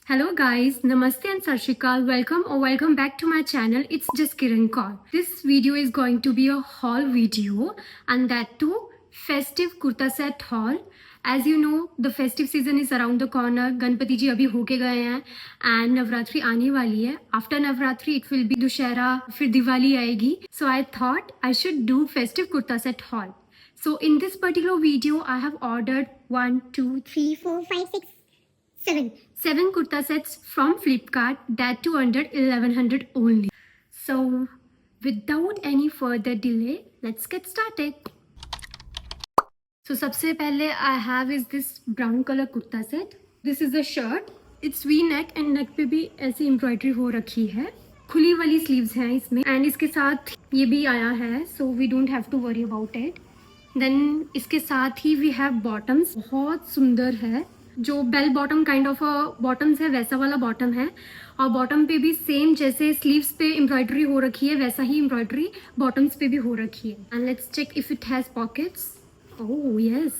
Hello guys, Namaste and Sat Shri Akal. Welcome back to my channel. It's just Kiran Kaur. This video is going to be a haul video, and that too festive kurta set haul. As you know, the festive season is around the corner. Ganpati ji अभी होके गए हैं and Navratri आने वाली है. After Navratri it will be Dussehra, फिर दिवाली आएगी. So I thought I should do festive kurta set haul. So in this particular video, I have ordered 1, 2, 3, 4, 5, 6, 7 kurta sets from Flipkart, that too under 1100 only. So without any further delay, let's get started. So सबसे पहले I have is this brown color kurta set. This is the shirt. It's V-neck and neck पे भी ऐसी embroidery हो रखी है. खुली वाली sleeves हैं इसमें and इसके साथ ये भी आया है, so we don't have to worry about it. Then इसके साथ ही we have bottoms. बहुत सुंदर है, जो bell bottom kind of bottoms है वैसा वाला बॉटम है, और बॉटम पे भी सेम जैसे स्लीव्स पे एम्ब्रॉयडरी हो रखी है वैसा ही एम्ब्रॉयडरी बॉटम्स पे भी हो रखी है. And let's check if it has pockets. Oh yes,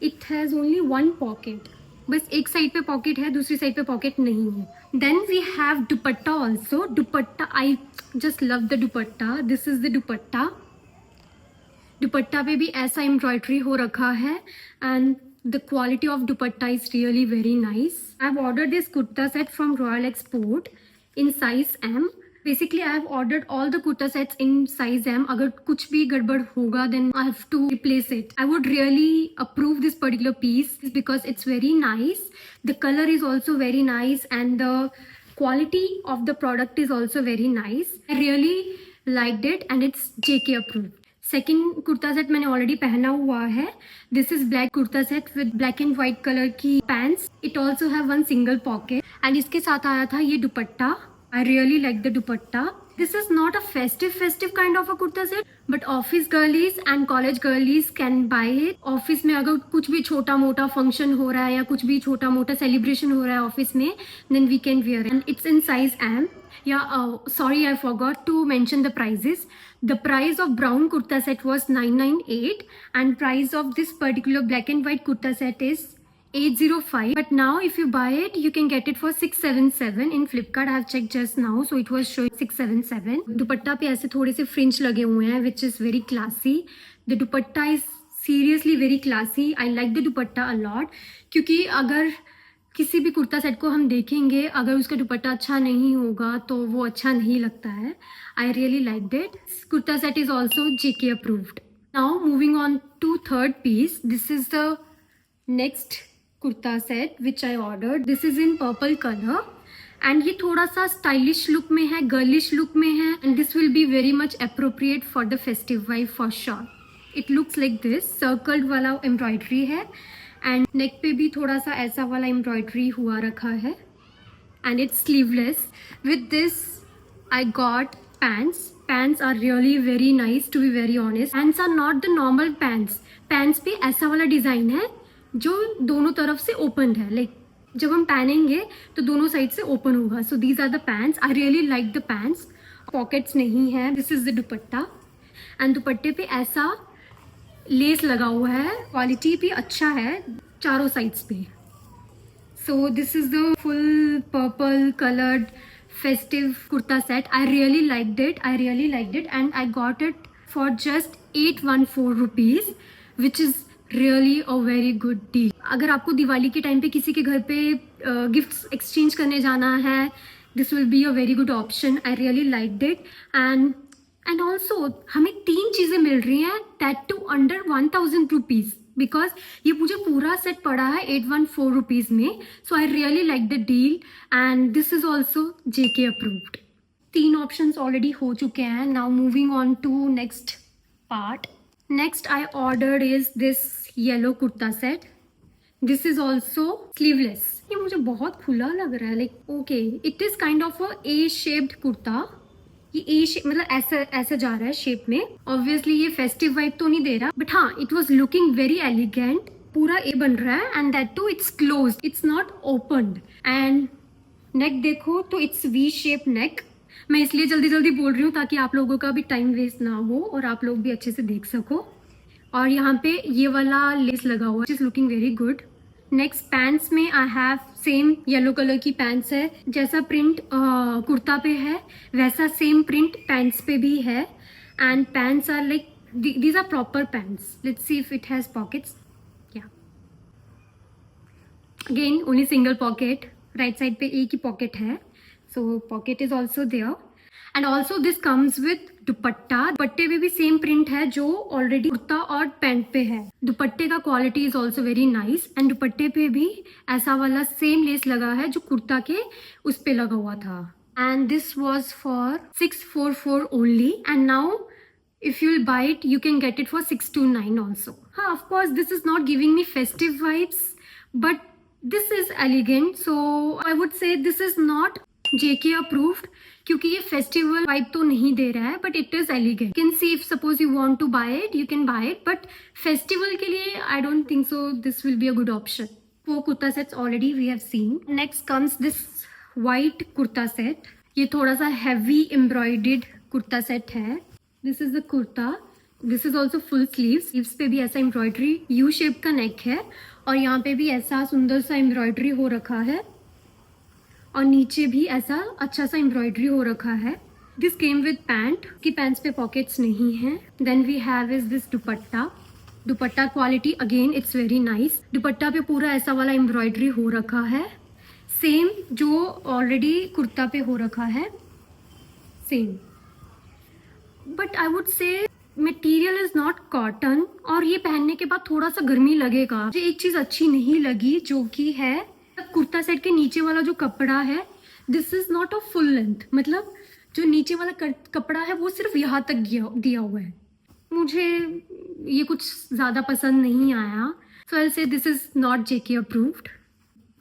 it has only one pocket. बस एक साइड पे पॉकेट है, दूसरी साइड पे पॉकेट नहीं है. Then we have dupatta also. Dupatta, I just love the dupatta. This is the dupatta. Dupatta पे भी ऐसा एम्ब्रॉयडरी हो रखा है and the quality of dupatta is really very nice. I've ordered this kurta set from Royal Export in size M. Basically I have ordered all the kurta sets in size M. अगर कुछ भी गड़बड़ होगा then I have to replace it. I would really approve this particular piece because it's very nice. The color is also very nice and the quality of the product is also very nice. I really liked it and it's JK approved. Second kurta set मैंने already पहना हुआ है. This is black kurta set with black and white colour की pants. It also have one single pocket and इसके साथ आया था ये dupatta. I really like the dupatta. This is not a festive kind of a kurta set, but office girlies and college girlies can buy it. Office में अगर कुछ भी छोटा मोटा फंक्शन हो रहा है या कुछ भी छोटा मोटा सेलिब्रेशन हो रहा है ऑफिस में, then we can wear and it's in size M. Sorry, I forgot to mention the prices. The price of brown kurta set was 998 and price of this particular black and white kurta set is 805. But now if you buy it, you can get it for 677 in Flipkart. I have checked just now, so it was showing 677. दुपट्टा पे ऐसे थोड़े से fringe लगे हुए हैं, which is very classy. The dupatta is seriously very classy. I like the dupatta a lot, क्योंकि अगर किसी भी कुर्ता सेट को हम देखेंगे, अगर उसका दुपट्टा अच्छा नहीं होगा तो वो अच्छा नहीं लगता है. I really like that. Kurta set is also JK approved. Now moving on to third piece. This is the next kurta set which I ordered. This is in purple colour and ये थोड़ा सा स्टाइलिश लुक में है, girlish look में है and this will be very much appropriate for the festive vibe for sure. It looks like this. Circled वाला embroidery है and neck पे भी थोड़ा सा ऐसा वाला एम्ब्रॉयडरी हुआ रखा है and it's sleeveless. With this I got pants. Pants are really very nice, to be very honest. Pants are not the normal pants. Pants पे ऐसा वाला डिज़ाइन है जो दोनों तरफ से ओपन है. लाइक जब हम पहनेंगे तो दोनों साइड से ओपन होगा. So these are the pants. I really like the pants. Pockets नहीं है. This is the dupatta and दुपट्टे पे ऐसा लेस लगा हुआ है. क्वालिटी भी अच्छा है चारों साइड्स पे. So this is the full purple coloured festive kurta set. I really liked it. And I got it for just 814 rupees, which is really a very good deal. अगर आपको दिवाली के टाइम पे किसी के घर पे गिफ्ट्स एक्सचेंज करने जाना है, this will be a very good option. I really liked it. And also हमें 3 चीज़ें मिल रही हैं, that too under 1000 rupees. Because ये मुझे पूरा सेट पड़ा है 814 रुपीज़ में. So I really like the deal and this is also JK approved. 3 options already हो चुके हैं. Now moving on to next part. Next I ordered is this yellow kurta set. This is also sleeveless. ये मुझे बहुत खुला लग रहा है. Like okay, it is kind of a A shaped kurta. ये ए शेप मतलब ऐसे जा रहा है शेप में. ऑब्वियसली ये फेस्टिव वाइब तो नहीं दे रहा, बट हाँ it was looking very elegant. पूरा ए बन रहा है and that too it's closed, it's not opened. And neck देखो तो इट्स V शेप नेक. मैं इसलिए जल्दी जल्दी बोल रही हूँ ताकि आप लोगों का भी टाइम वेस्ट ना हो और आप लोग भी अच्छे से देख सको. और यहाँ पे ये वाला लेस लगा हुआ है, is looking very good. Next pants में I have same yellow colour की पैंट्स है, जैसा प्रिंट कुर्ता पे है वैसा सेम प्रिंट पैंट्स पे भी है. And pants are like these are proper pants. Let's see if it has pockets. Yeah, again only single pocket. Right side पे एक ही pocket है, so pocket is also there. And also this comes with दुपट्टा. दुपट्टे पे भी same print है जो already kurta और pant पे है. दुपट्टे का quality is also very nice. And दुपट्टे पे भी ऐसा वाला सेम लेस लगा है जो कुर्ता के उस पे लगा हुआ था. And this was for 644 only. And now if you'll buy it you can get it for 629 also. Of course this is not giving me festive vibes, but this is elegant, so I would say this is not JK approved क्योंकि ये festival vibe तो नहीं दे रहा है, but it is elegant. Can see if suppose you want to buy it you can buy it, but festival के लिए I don't think so this will be a good option. वो kurta sets already we have seen. Next comes this white kurta set. ये थोड़ा सा heavy embroidered kurta set है. This is the kurta. This is also full sleeves. Sleeves पे भी ऐसा embroidery, U shape का नेक है और यहाँ पे भी ऐसा सुंदर सा एम्ब्रॉयडरी हो रखा है और नीचे भी ऐसा अच्छा सा एम्ब्रॉयडरी हो रखा है. This came with pant. की पैंट्स पे पॉकेट्स नहीं है. Then we have is this dupatta. Dupatta quality again it's very nice. Dupatta पे पूरा ऐसा वाला एम्ब्रॉयडरी हो रखा है सेम जो ऑलरेडी कुर्ता पे हो रखा है सेम. बट आई वुड से मटेरियल इज नॉट कॉटन और ये पहनने के बाद थोड़ा सा गर्मी लगेगा. मुझे एक चीज अच्छी नहीं लगी जो कि है कुर्ता सेट के नीचे वाला जो कपड़ा है. This is not a full length. मतलब जो नीचे वाला कपड़ा है वो सिर्फ यहाँ तक दिया हुआ है. मुझे ये कुछ ज्यादा पसंद नहीं आया. सो आई से this is not JK approved.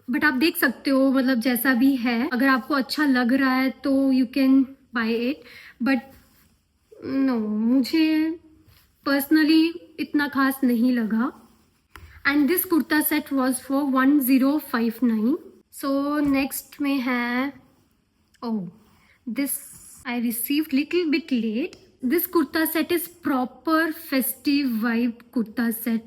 But आप देख सकते हो मतलब जैसा भी है, अगर आपको अच्छा लग रहा है तो you can buy it. But no, मुझे पर्सनली इतना खास नहीं लगा. And this kurta set was for 1059. So next में है this I received little bit late. This kurta set is proper festive vibe kurta set.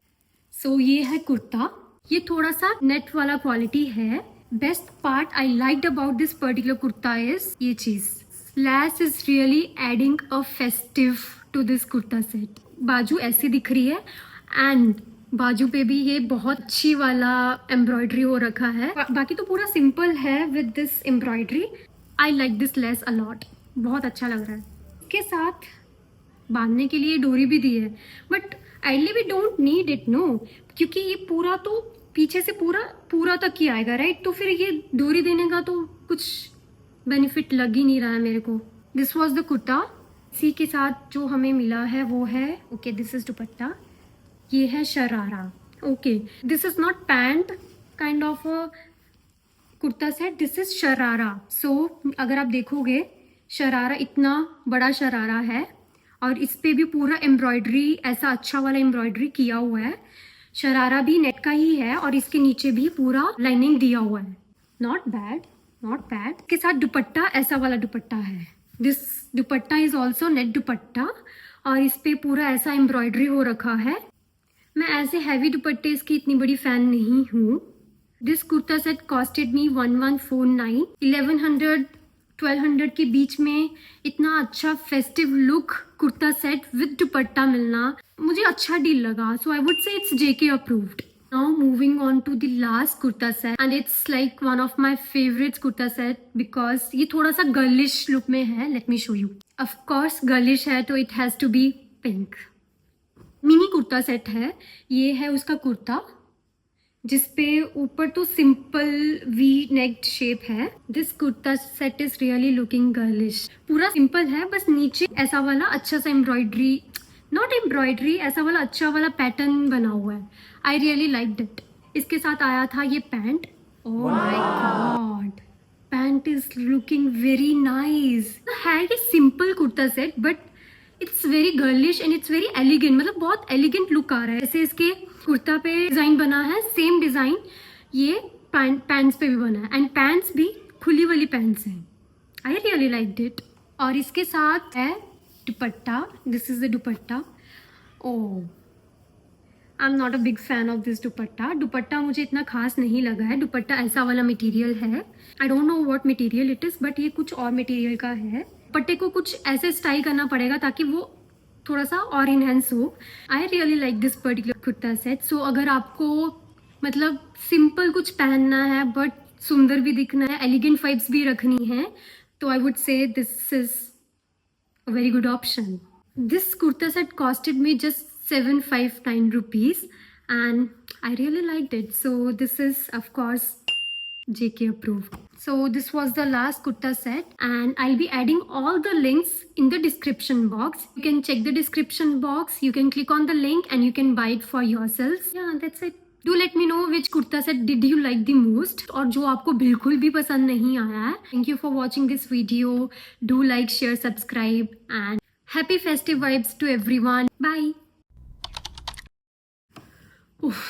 So ये है कुर्ता. ये थोड़ा सा नेट वाला क्वालिटी है. Best part I liked about this particular kurta is ये चीज. Lace is really adding a festive to this kurta set. बाजू ऐसी दिख रही है एंड बाजू पे भी ये बहुत अच्छी वाला एम्ब्रॉयडरी हो रखा है. बाकी तो पूरा सिंपल है with this embroidery. I like this lace a lot. बहुत अच्छा लग रहा है. इसके साथ बांधने के लिए डोरी भी दी है, but ideally we don't need it no, क्योंकि ये पूरा तो पीछे से पूरा तक ही आएगा राइट. तो फिर ये डोरी देने का तो कुछ बेनिफिट लग ही नहीं रहा है मेरे को. This was the kurta. इसी के साथ जो हमें मिला है वो है ओके दिस इज दुपट्टा. ये है sharara. Okay this is not pant kind of kurta set. This is sharara. So अगर आप देखोगे शरारा इतना बड़ा शरारा है और इस पे भी पूरा एम्ब्रॉयडरी ऐसा अच्छा वाला एम्ब्रॉयडरी किया हुआ है. शरारा भी नेट का ही है और इसके नीचे भी पूरा लाइनिंग दिया हुआ है. Not bad, not bad. के साथ दुपट्टा ऐसा वाला दुपट्टा है. This dupatta is also net दुपट्टा और इस पे पूरा ऐसा एम्ब्रॉयडरी हो रखा है. मैं ऐसे हैवी दुपट्टे इसकी इतनी बड़ी फैन नहीं हूँ. This kurta set costed me 1149. 1100-1200 के बीच में इतना अच्छा festive look kurta set with dupatta मिलना मुझे अच्छा डील लगा. So I would say it's JK approved. Now moving on to the last kurta set and it's like one of my favorites kurta set because ये थोड़ा सा girlish look में है. Let me show you. Of course girlish है तो it has to be pink. Mini kurta set है. ये है उसका कुर्ता जिसपे ऊपर तो सिंपल वी नेक्ड शेप है. This kurta set is really looking girlish. पूरा सिंपल है, बस नीचे ऐसा वाला अच्छा सा एम्ब्रॉयडरी, नॉट एम्ब्रॉयडरी, ऐसा वाला अच्छा वाला पैटर्न बना हुआ है. I really like it. इसके साथ आया था ये pant. Oh my God, pant is looking very nice. है ये simple kurta set but it's very girlish and it's very elegant. मतलब बहुत एलिगेंट लुक आ रहा है. जैसे इसके कुर्ता पे डिजाइन बना है सेम डिजाइन ये पैंट्स पे भी बना है एंड पैंट्स भी खुली वाली पैंट्स हैं. आई रियली लाइक इट. और इसके साथ है दुपट्टा. This is the dupatta. Oh I am not a big fan of this dupatta. दुपट्टा मुझे इतना खास नहीं लगा है. दुपट्टा ऐसा वाला मटेरियल है. I don't know what material it is, but ये कुछ और मटेरियल का है. दुपट्टे को कुछ ऐसे स्टाइल करना पड़ेगा ताकि वो थोड़ा सा और इनहेंस हो. I really like this particular kurta set. So अगर आपको मतलब सिंपल कुछ पहनना है बट सुंदर भी दिखना है, एलिगेंट वाइब्स भी रखनी है, तो आई वुड से this is a very good option. This kurta set costed me just 759 rupees and I really liked it. So this is of course JK approved. So this was the last kurta set and I'll be adding all the links in the description box. You can check the description box, you can click on the link and you can buy it for yourselves. Yeah, that's it. Do let me know which kurta set did you like the most और जो आपको बिल्कुल भी पसंद नहीं आया है. Thank you for watching this video. Do like, share, subscribe and happy festive vibes to everyone. Bye. उफ,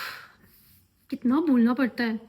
कितना बोलना पड़ता है.